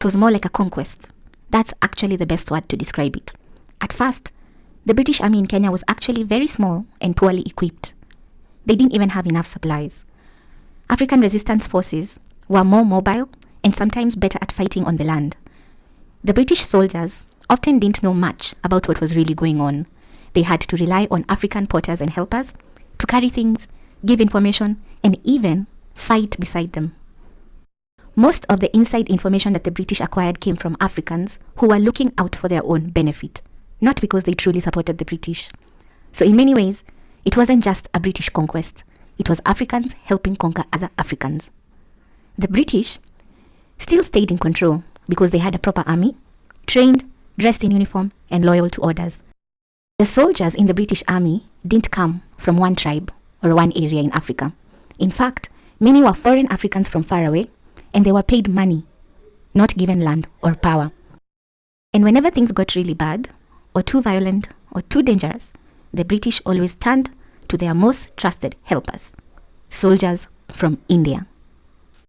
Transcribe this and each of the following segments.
It was more like a conquest. That's actually the best word to describe it. At first, the British Army in Kenya was actually very small and poorly equipped. They didn't even have enough supplies. African resistance forces were more mobile and sometimes better at fighting on the land. The British soldiers often didn't know much about what was really going on. They had to rely on African porters and helpers to carry things, give information, and even fight beside them. Most of the inside information that the British acquired came from Africans who were looking out for their own benefit, not because they truly supported the British. So in many ways, it wasn't just a British conquest. It was Africans helping conquer other Africans. The British still stayed in control because they had a proper army, trained, dressed in uniform, and loyal to orders. The soldiers in the British Army didn't come from one tribe or one area in Africa. In fact, many were foreign Africans from far away, and they were paid money, not given land or power. And whenever things got really bad, or too violent, or too dangerous, the British always turned to their most trusted helpers, soldiers from India.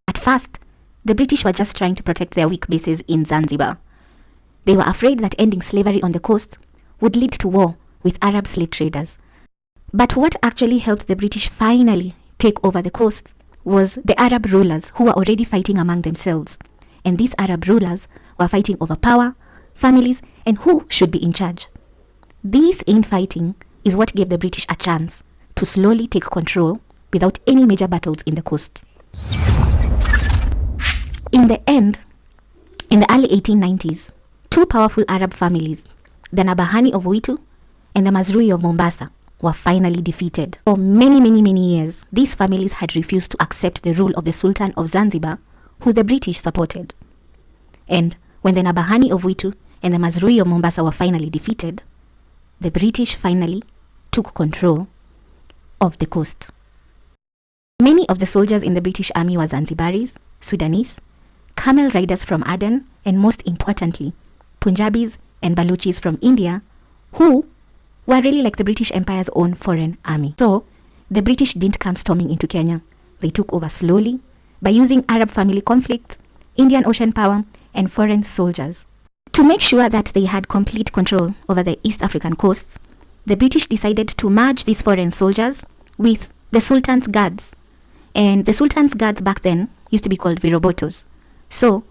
At first, the British were just trying to protect their weak bases in Zanzibar. They were afraid that ending slavery on the coast would lead to war with Arab slave traders. But what actually helped the British finally take over the coast was the Arab rulers who were already fighting among themselves. And these Arab rulers were fighting over power, families, and who should be in charge. This infighting is what gave the British a chance to slowly take control without any major battles in the coast. In the end, in the early 1890s, two powerful Arab families, the Nabahani of Witu and the Mazrui of Mombasa, were finally defeated. For many years, these families had refused to accept the rule of the Sultan of Zanzibar, who the British supported. And when the Nabahani of Witu and the Mazrui of Mombasa were finally defeated, the British finally took control of the coast. Many of the soldiers in the British Army were Zanzibaris, Sudanese, camel riders from Aden, and most importantly, Punjabis and Baluchis from India, who were really like the British Empire's own foreign army. So, the British didn't come storming into Kenya. They took over slowly by using Arab family conflicts, Indian Ocean power, and foreign soldiers. To make sure that they had complete control over the East African coast, the British decided to merge these foreign soldiers with the Sultan's guards. And the Sultan's guards back then used to be called Virobotos. So,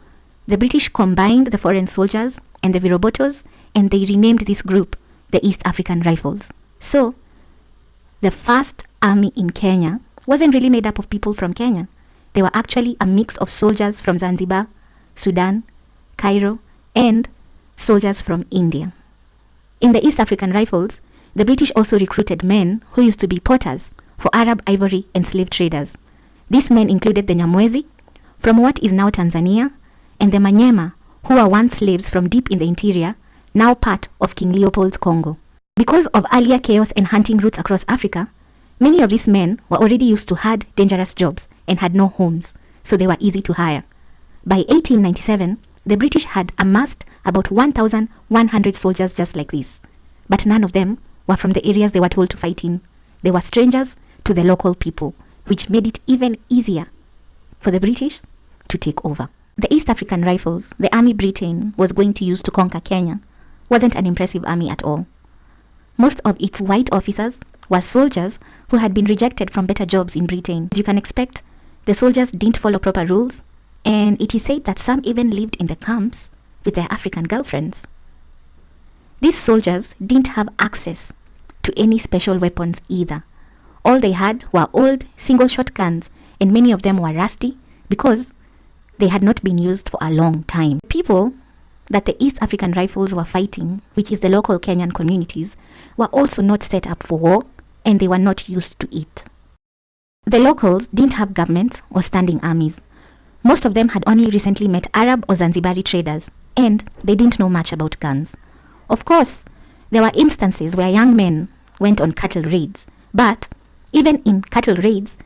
the British combined the foreign soldiers and the Virobotos, and they renamed this group the East African Rifles. So, the first army in Kenya wasn't really made up of people from Kenya. They were actually a mix of soldiers from Zanzibar, Sudan, Cairo, and soldiers from India. In the East African Rifles, the British also recruited men who used to be porters for Arab ivory and slave traders. These men included the Nyamwezi, from what is now Tanzania, and the Manyema, who were once slaves from deep in the interior, now part of King Leopold's Congo. Because of earlier chaos and hunting routes across Africa, many of these men were already used to hard, dangerous jobs and had no homes, so they were easy to hire. By 1897, the British had amassed about 1,100 soldiers just like this, but none of them were from the areas they were told to fight in. They were strangers to the local people, which made it even easier for the British to take over. The East African Rifles, the army Britain was going to use to conquer Kenya, wasn't an impressive army at all. Most of its white officers were soldiers who had been rejected from better jobs in Britain. As you can expect, the soldiers didn't follow proper rules, and it is said that some even lived in the camps with their African girlfriends. These soldiers didn't have access to any special weapons either. All they had were old single-shot guns, and many of them were rusty because they had not been used for a long time. People that the East African Rifles were fighting, which is the local Kenyan communities, were also not set up for war, and they were not used to it. The locals didn't have governments or standing armies. Most of them had only recently met Arab or Zanzibari traders, and they didn't know much about guns. Of course, there were instances where young men went on cattle raids, but even in cattle raids,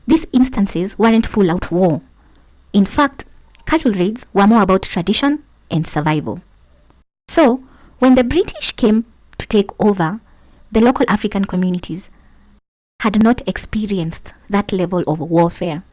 these instances weren't full-out war. In fact, cattle raids were more about tradition and survival. So, when the British came to take over, the local African communities had not experienced that level of warfare.